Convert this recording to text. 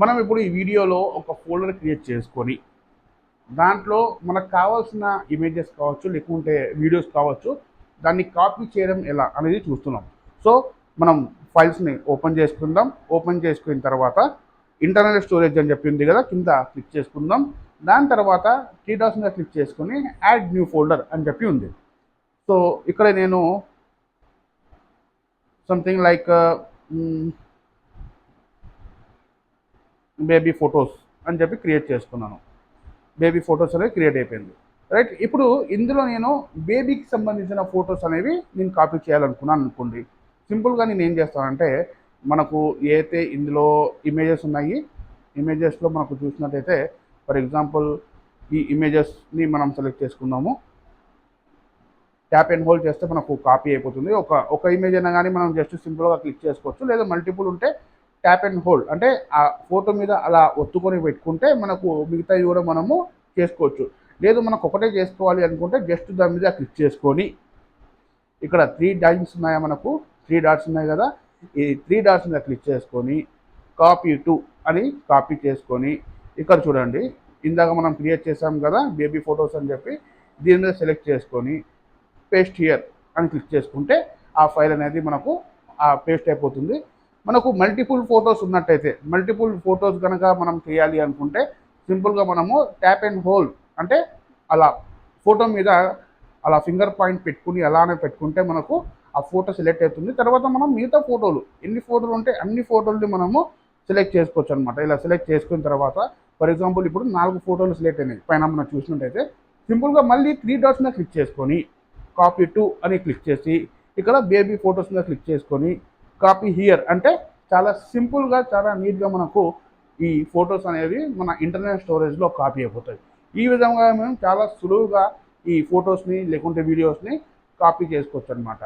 మనం ఇప్పుడు ఈ వీడియోలో ఒక ఫోల్డర్ క్రియేట్ చేసుకొని దాంట్లో మనకు కావాల్సిన ఇమేజెస్ కావచ్చు, లేకుంటే వీడియోస్ కావచ్చు, దాన్ని కాపీ చేయడం ఎలా అనేది చూస్తున్నాం. సో మనం ఫైల్స్ని ఓపెన్ చేసుకుందాం. ఓపెన్ చేసుకున్న తర్వాత ఇంటర్నల్ స్టోరేజ్ అని చెప్పి ఉంది కదా, కింద క్లిక్ చేసుకుందాం. దాని తర్వాత త్రీ డాట్స్ మీద క్లిక్ చేసుకుని యాడ్ న్యూ ఫోల్డర్ అని చెప్పి ఉంది. సో ఇక్కడ నేను సంథింగ్ లైక్ బేబీ ఫొటోస్ అని చెప్పి క్రియేట్ చేసుకున్నాను. బేబీ ఫొటోస్ అనేది క్రియేట్ అయిపోయింది, రైట్. ఇప్పుడు ఇందులో నేను బేబీకి సంబంధించిన ఫొటోస్ అనేవి నేను కాపీ చేయాలనుకున్నాను అనుకోండి. సింపుల్గా నేను ఏం చేస్తానంటే, మనకు ఏదైతే ఇందులో ఇమేజెస్ ఉన్నాయి, ఇమేజెస్లో మనకు చూసినట్టయితే ఫర్ ఎగ్జాంపుల్ ఈ ఇమేజెస్ని మనం సెలెక్ట్ చేసుకుందాము. ట్యాప్ అండ్ హోల్డ్ చేస్తే మనకు కాపీ అయిపోతుంది. ఒక ఇమేజ్ అయినా కానీ మనం జస్ట్ సింపుల్గా క్లిక్ చేసుకోవచ్చు. లేదా మల్టిపుల్ ఉంటే ట్యాప్ అండ్ హోల్డ్ అంటే ఆ ఫోటో మీద అలా ఒత్తుకొని పెట్టుకుంటే మనకు మిగతావి కూడా మనము చేసుకోవచ్చు. లేదు మనకు ఒకటే చేసుకోవాలి అనుకుంటే జస్ట్ దాని మీద క్లిక్ చేసుకొని ఇక్కడ త్రీ డాట్స్ ఉన్నాయా, మనకు త్రీ డాట్స్ ఉన్నాయి కదా, ఈ త్రీ డాట్స్ మీద క్లిక్ చేసుకొని కాపీ టు అని కాపీ చేసుకొని ఇక్కడ చూడండి, ఇందాక మనం క్రియేట్ చేసాం కదా బేబీ ఫొటోస్ అని చెప్పి, దీని మీద సెలెక్ట్ చేసుకొని పేస్ట్ హియర్ అని క్లిక్ చేసుకుంటే ఆ ఫైల్ అనేది మనకు పేస్ట్ అయిపోతుంది. మనకు మల్టిపుల్ ఫొటోస్ ఉన్నట్టయితే, మల్టిపుల్ ఫొటోస్ కనుక మనం చేయాలి అనుకుంటే సింపుల్గా మనము ట్యాప్ అండ్ హోల్డ్ అంటే అలా ఫోటో మీద అలా ఫింగర్ పాయింట్ పెట్టుకుని అలానే పెట్టుకుంటే మనకు ఆ ఫోటో సెలెక్ట్ అవుతుంది. తర్వాత మనం మిగతా ఫోటోలు ఎన్ని ఫోటోలు ఉంటే అన్ని ఫోటోలని మనము సెలెక్ట్ చేసుకోవచ్చు అనమాట. ఇలా సెలెక్ట్ చేసుకున్న తర్వాత ఫర్ ఎగ్జాంపుల్ ఇప్పుడు 4 ఫోటోలు సెలెక్ట్ అయినాయి పైన మనం చూసినట్టయితే, సింపుల్గా మళ్ళీ త్రీ డాట్స్ మీద క్లిక్ చేసుకొని కాపీ టు అని క్లిక్ చేసి ఇక్కడ బేబీ ఫొటోస్ మీద క్లిక్ చేసుకొని కాపీ హియర్ అంటే చాలా సింపుల్గా, చాలా నీట్గా మనకు ఈ ఫొటోస్ అనేవి మన ఇంటర్నల్ స్టోరేజ్లో కాపీ అయిపోతాయి. ఈ విధంగా మేము చాలా సులువుగా ఈ ఫొటోస్ని లేకుంటే వీడియోస్ని కాపీ చేసుకోవచ్చు అనమాట.